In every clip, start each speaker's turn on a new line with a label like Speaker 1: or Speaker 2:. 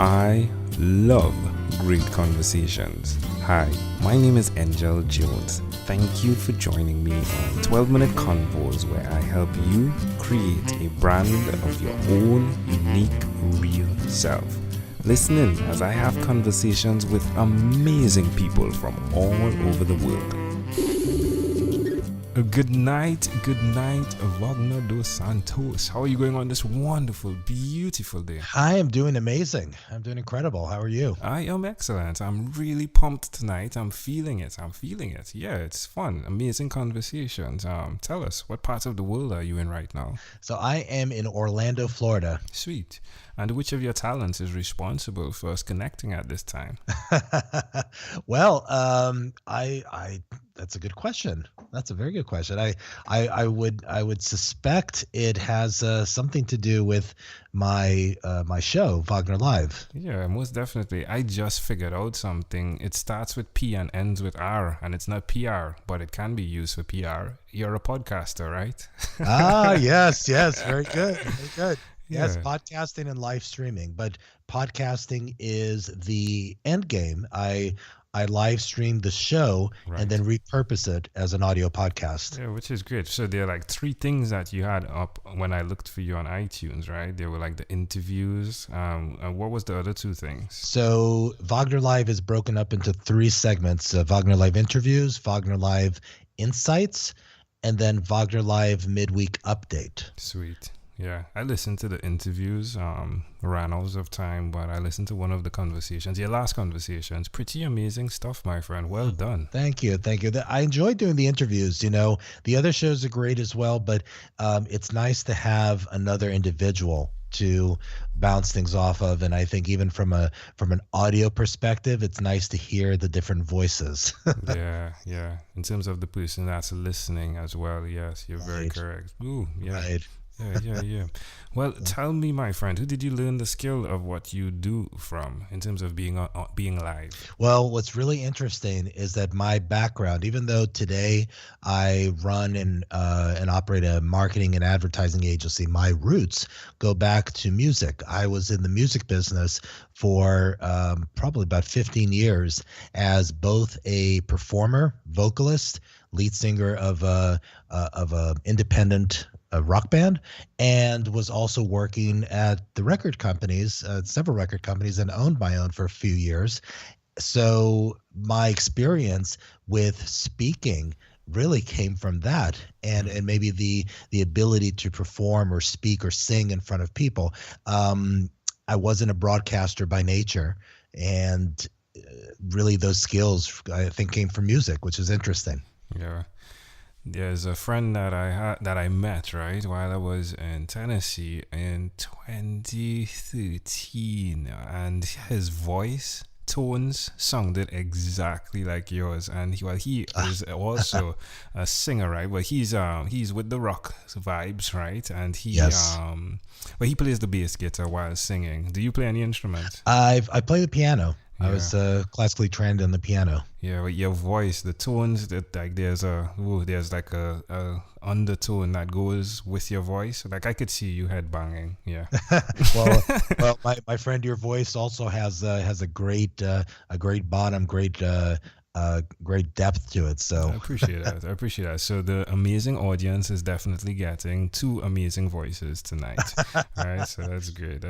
Speaker 1: I love great conversations. Hi, my name is Angel Jones. Thank you for joining me on 12-minute convos where I help you create a brand of your own unique, real self. Listen in as I have conversations with amazing people from all over the world. Good night, Wagner dos Santos. How are you going on this wonderful, beautiful day?
Speaker 2: I am doing amazing. I'm doing incredible. How are you?
Speaker 1: I am excellent. I'm really pumped tonight. I'm feeling it. Yeah, it's fun. Amazing conversations. Tell us, what part of the world are you in right now?
Speaker 2: So I am in Orlando, Florida.
Speaker 1: Sweet. And which of your talents is responsible for us connecting at this time?
Speaker 2: Well, I that's a good question. That's a very good question. I would suspect it has something to do with my my show, Wagner Live.
Speaker 1: Yeah, most definitely. I just figured out something. It starts with P and ends with R, and it's not PR, but it can be used for PR. You're a podcaster, right?
Speaker 2: Yes, very good, very good. Yes,
Speaker 1: Yeah.
Speaker 2: podcasting and live streaming, but podcasting is the end game. I live stream the show
Speaker 1: Right.
Speaker 2: and then repurpose it as an audio podcast.
Speaker 1: Yeah, which is great. So there are like three things that you had up when I looked for you on iTunes, right? There were like the interviews. And what was the other two things?
Speaker 2: So Wagner Live is broken up into three segments: Wagner Live interviews, Wagner Live insights, and then Wagner Live midweek update.
Speaker 1: Sweet. Yeah, I listened to the interviews, ran out of time, but I listened to one of the conversations, your last conversations. Pretty amazing stuff, my friend. Well done.
Speaker 2: Thank you. I enjoy doing the interviews. You know, the other shows are great as well, but it's nice to have another individual to bounce things off of. And I think even from an audio perspective, it's nice to hear the different voices.
Speaker 1: Yeah. In terms of the person that's listening as well, yes, you're very correct. Ooh, yeah.
Speaker 2: Right.
Speaker 1: Yeah. Well, tell me, my friend, who did you learn the skill of what you do from in terms of being live?
Speaker 2: Well, what's really interesting is that my background, even though today I run and operate a marketing and advertising agency, my roots go back to music. I was in the music business for probably about 15 years as both a performer, vocalist, lead singer of a independent rock band, and was also working at the record companies, several record companies, and owned my own for a few years. So my experience with speaking really came from that, and maybe the ability to perform or speak or sing in front of people. I wasn't a broadcaster by nature, and really those skills I think came from music, which is interesting.
Speaker 1: Yeah. There's a friend that I met, right, while I was in Tennessee in 2013, and his voice tones sounded exactly like yours. And he is also a singer, right? But he's with the rock vibes, right? And he he plays the bass guitar while singing. Do you play any instruments?
Speaker 2: I play the piano.
Speaker 1: Yeah.
Speaker 2: I was classically trained on the piano.
Speaker 1: Yeah, with your voice, the tones that like there's like a undertone that goes with your voice. Like I could see you head banging. Yeah.
Speaker 2: well, my friend, your voice also has a great bottom, great depth to it. So
Speaker 1: I appreciate that. So the amazing audience is definitely getting two amazing voices tonight. All right, so that's great.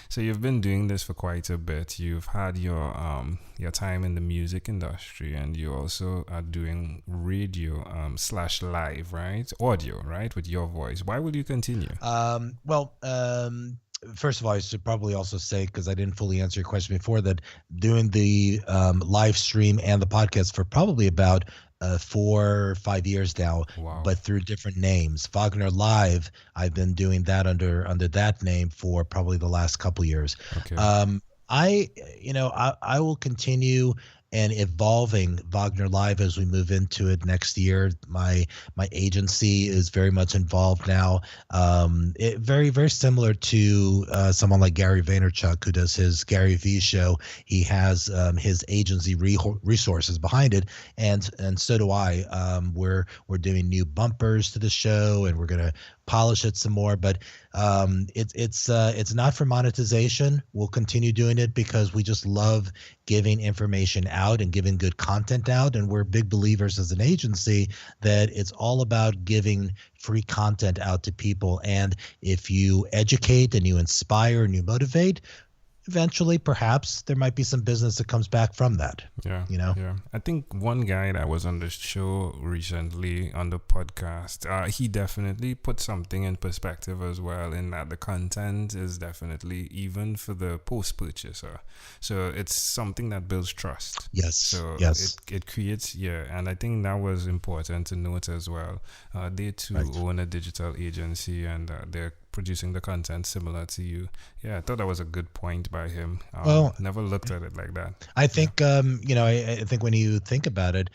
Speaker 1: So you've been doing this for quite a bit. You've had your time in the music industry, and you also are doing radio / live, right? Audio, right, with your voice. Why will you continue?
Speaker 2: First of all, I should probably also say, because I didn't fully answer your question before, that doing the live stream and the podcast for probably about 4 or 5 years now,
Speaker 1: Wow.
Speaker 2: but through different names. Wagner Live, I've been doing that under that name for probably the last couple years.
Speaker 1: Okay.
Speaker 2: I will continue and evolving Wagner Live as we move into it next year. My agency is very much involved now. Very, very similar to someone like Gary Vaynerchuk, who does his Gary V show. He has his agency resources behind it, and so do I. We're doing new bumpers to the show, and we're gonna polish it some more, but it's not for monetization. We'll continue doing it because we just love giving information out and giving good content out, and we're big believers as an agency that it's all about giving free content out to people. And if you educate and you inspire and you motivate, eventually perhaps there might be some business that comes back from that.
Speaker 1: Yeah. I think one guy that was on the show recently on the podcast, he definitely put something in perspective as well, in that the content is definitely even for the post purchaser, so it's something that builds trust. It creates, and I think that was important to note as well. They too own a digital agency, and they're producing the content similar to you. I thought that was a good point by him. Never looked at it like that.
Speaker 2: I think I think when you think about it,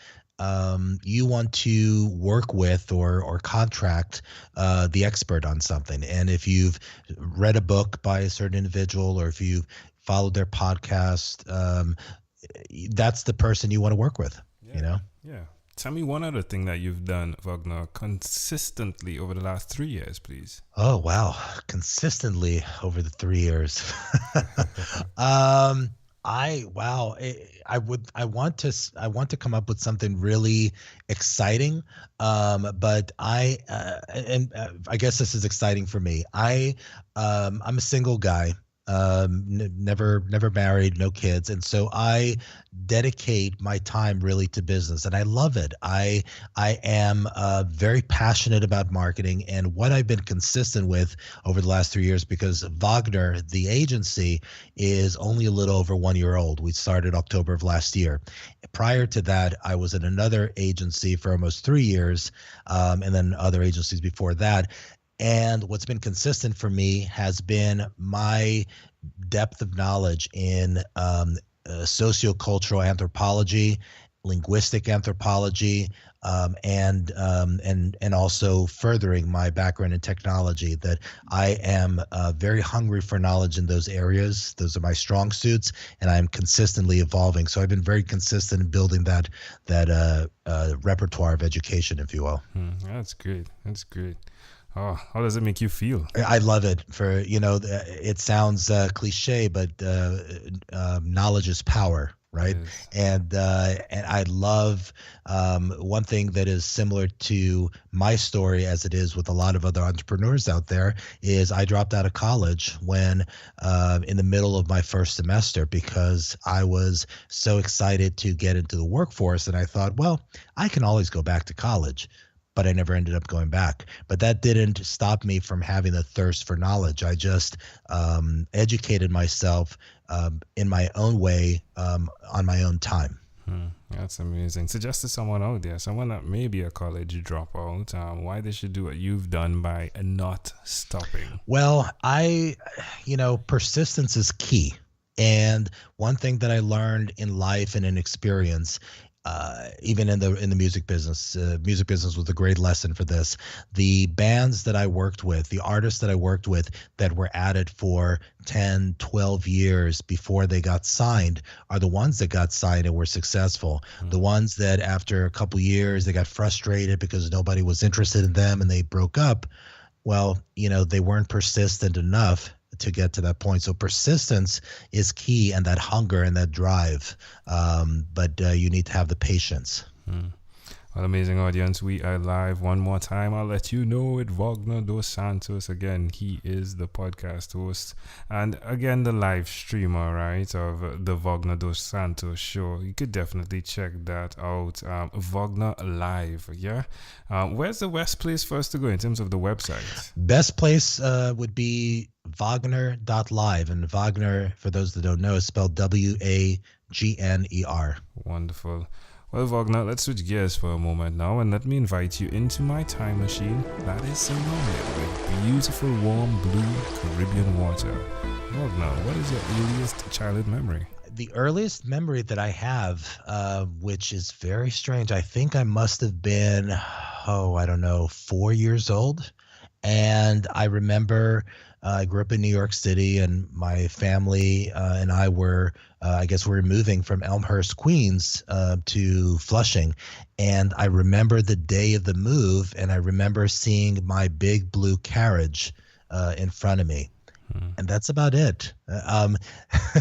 Speaker 2: you want to work with or contract the expert on something. And if you've read a book by a certain individual, or if you've followed their podcast, that's the person you want to work with.
Speaker 1: Tell me one other thing that you've done, Wagner, consistently over the last 3 years, please.
Speaker 2: Oh, wow. Consistently over the 3 years. I want to come up with something really exciting. But I guess this is exciting for me. I'm a single guy. Never married, no kids, and so I dedicate my time really to business, and I love it. I am very passionate about marketing, and what I've been consistent with over the last 3 years, because Wagner, the agency, is only a little over 1 year old. We started October of last year. Prior to that, I was in another agency for almost 3 years, and then other agencies before that. And what's been consistent for me has been my depth of knowledge in sociocultural anthropology, linguistic anthropology, and also furthering my background in technology. That I am very hungry for knowledge in those areas. Those are my strong suits, and I'm consistently evolving. So I've been very consistent in building that repertoire of education, if you will.
Speaker 1: That's great. That's great. Oh, how does it make you feel?
Speaker 2: I love it. It sounds cliche, but knowledge is power, right? And I love one thing that is similar to my story, as it is with a lot of other entrepreneurs out there, is I dropped out of college when in the middle of my first semester, because I was so excited to get into the workforce, and I thought, well, I can always go back to college. But I never ended up going back. But that didn't stop me from having a thirst for knowledge. I just educated myself in my own way, on my own time.
Speaker 1: That's amazing. Suggest to someone out there, someone that may be a college dropout, why they should do what you've done by not stopping.
Speaker 2: Well, persistence is key. And one thing that I learned in life and in experience, even in the music business was a great lesson for this. The bands that I worked with, the artists that I worked with that were at it for 10, 12 years before they got signed are the ones that got signed and were successful. The ones that after a couple years, they got frustrated because nobody was interested in them and they broke up. Well, they weren't persistent enough to get to that point. So persistence is key, and that hunger and that drive. But you need to have the patience.
Speaker 1: Well, amazing audience, we are live one more time. I'll let you know it. Wagner dos Santos, again, he is the podcast host and again the live streamer, right, of the Wagner dos Santos show. You could definitely check that out. Wagner Live, yeah. Where's the best place for us to go in terms of the website?
Speaker 2: Best place would be Wagner.live, and Wagner, for those that don't know, is spelled Wagner.
Speaker 1: Wonderful. Well, Wagner, let's switch gears for a moment now, and let me invite you into my time machine that is surrounded with beautiful, warm, blue Caribbean water. Wagner, what is your earliest childhood memory?
Speaker 2: The earliest memory that I have, which is very strange, I think I must have been, 4 years old. And I remember I grew up in New York City, and my family and I were, I guess, we were moving from Elmhurst, Queens, to Flushing, and I remember the day of the move, and I remember seeing my big blue carriage in front of me. And that's about it.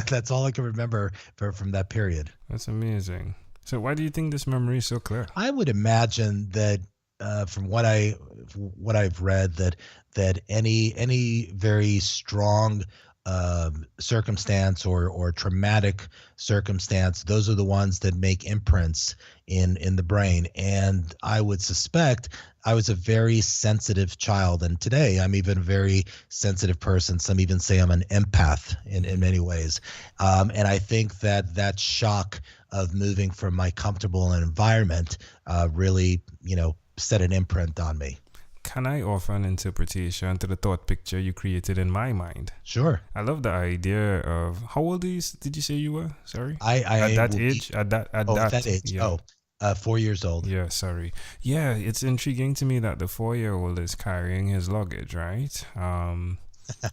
Speaker 2: That's all I can remember from that period.
Speaker 1: That's amazing. So why do you think this memory is so clear?
Speaker 2: I would imagine that from what I've read, that any very strong circumstance or traumatic circumstance, those are the ones that make imprints in the brain. And I would suspect I was a very sensitive child, and today I'm even a very sensitive person. Some even say I'm an empath in many ways. And I think that shock of moving from my comfortable environment really, set an imprint on me.
Speaker 1: Can I offer an interpretation to the thought picture you created in my mind?
Speaker 2: Sure.
Speaker 1: I love the idea of, how old did you say you were? Sorry?
Speaker 2: At
Speaker 1: that age? At that
Speaker 2: age.
Speaker 1: Yeah.
Speaker 2: 4 years old.
Speaker 1: Yeah, sorry. Yeah, it's intriguing to me that the 4-year-old is carrying his luggage, right?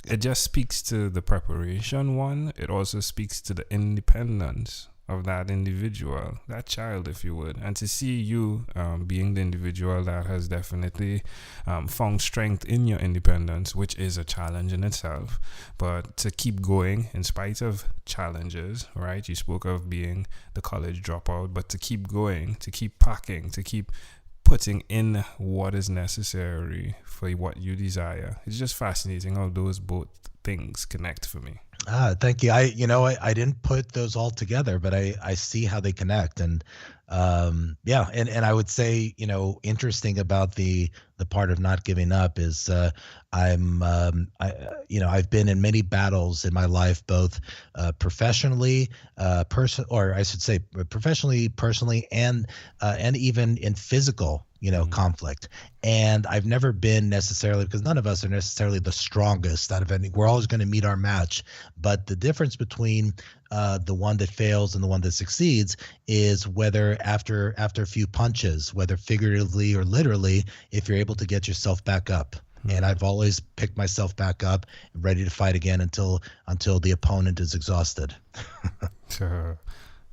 Speaker 1: It just speaks to the preparation one. It also speaks to the independence of that individual, that child, if you would. And to see you being the individual that has definitely found strength in your independence, which is a challenge in itself, but to keep going in spite of challenges, right? You spoke of being the college dropout, but to keep going, to keep packing, to keep putting in what is necessary for what you desire. It's just fascinating how those both things connect for me.
Speaker 2: Thank you. I didn't put those all together, but I see how they connect. And and I would say, interesting about the part of not giving up is I've been in many battles in my life, both professionally, professionally, personally, and even in physical conflict. And I've never been necessarily, because none of us are necessarily the strongest out of any. We're always going to meet our match, but the difference between the one that fails and the one that succeeds is whether after a few punches, whether figuratively or literally, if you're able to get yourself back up. And I've always picked myself back up, ready to fight again until the opponent is exhausted.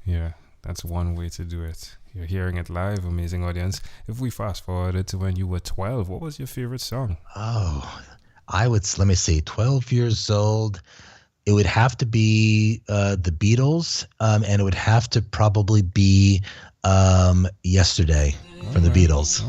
Speaker 1: Yeah, that's one way to do it. You're hearing it live, amazing audience. If we fast forwarded to when you were 12, what was your favorite song?
Speaker 2: Oh, let me see, 12 years old. It would have to be the Beatles, and it would have to probably be Yesterday from the Beatles.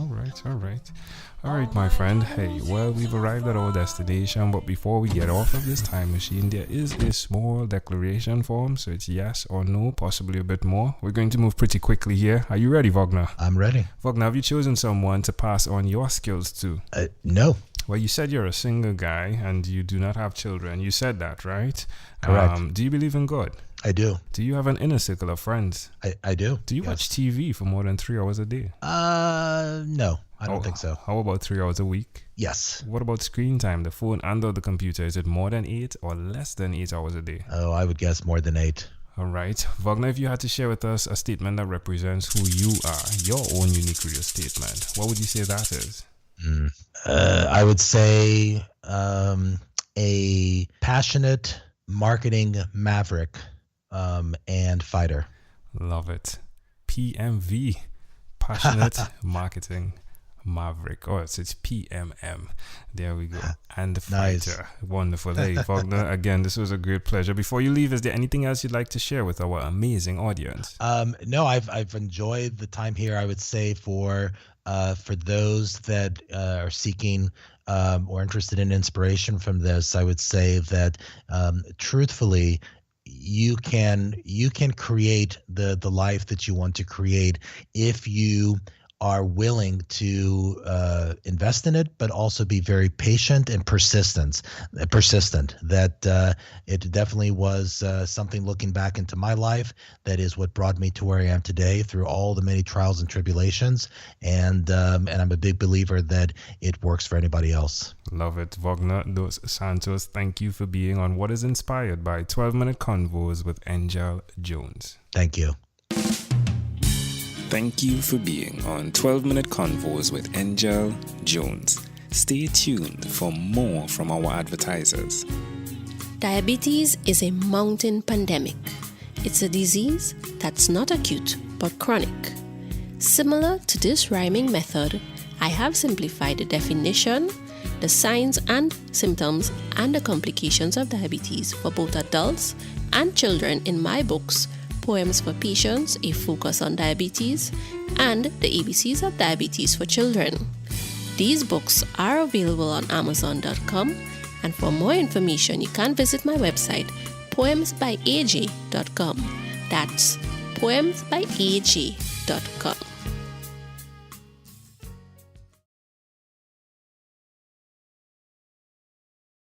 Speaker 1: All right, my friend. Hey, well, we've arrived at our destination, but before we get off of this time machine, there is a small declaration form, so it's yes or no, possibly a bit more. We're going to move pretty quickly here. Are you ready, Wagner?
Speaker 2: I'm ready.
Speaker 1: Wagner, have you chosen someone to pass on your skills to?
Speaker 2: No.
Speaker 1: Well, you said you're a single guy and you do not have children. You said that, right?
Speaker 2: Correct.
Speaker 1: Do you believe in God?
Speaker 2: I do.
Speaker 1: Do you have an inner circle of friends?
Speaker 2: I do.
Speaker 1: Do you watch TV for more than 3 hours a day?
Speaker 2: No, I don't think so.
Speaker 1: How about 3 hours a week?
Speaker 2: Yes.
Speaker 1: What about screen time, the phone and or the computer? Is it more than 8 or less than 8 hours a day?
Speaker 2: Oh, I would guess more than 8.
Speaker 1: All right. Wagner, if you had to share with us a statement that represents who you are, your own unique real statement, what would you say that is?
Speaker 2: I would say a passionate marketing maverick and fighter.
Speaker 1: Love it. PMV, passionate marketing maverick. Oh, it's PMM. There we go. And the fighter.
Speaker 2: Nice.
Speaker 1: Wonderful. Hey, Wagner, again, this was a great pleasure. Before you leave, is there anything else you'd like to share with our amazing audience?
Speaker 2: No, I've enjoyed the time here. I would say for those that are seeking or interested in inspiration from this, I would say that truthfully, you can create the life that you want to create if you are willing to invest in it, but also be very patient and persistent. That it definitely was something, looking back into my life, that is what brought me to where I am today through all the many trials and tribulations. And I'm a big believer that it works for anybody else.
Speaker 1: Love it. Wagner dos Santos, thank you for being on What is Inspired by 12-Minute Convos with Angel Jones.
Speaker 2: Thank you.
Speaker 1: Thank you for being on 12-Minute Convos with Angel Jones. Stay tuned for more from our advertisers.
Speaker 3: Diabetes is a mountain pandemic. It's a disease that's not acute but chronic. Similar to this rhyming method, I have simplified the definition, the signs and symptoms, and the complications of diabetes for both adults and children in my books, Poems for Patients, A Focus on Diabetes, and The ABCs of Diabetes for Children. These books are available on Amazon.com, and for more information, you can visit my website, poemsbyaj.com. That's poemsbyaj.com.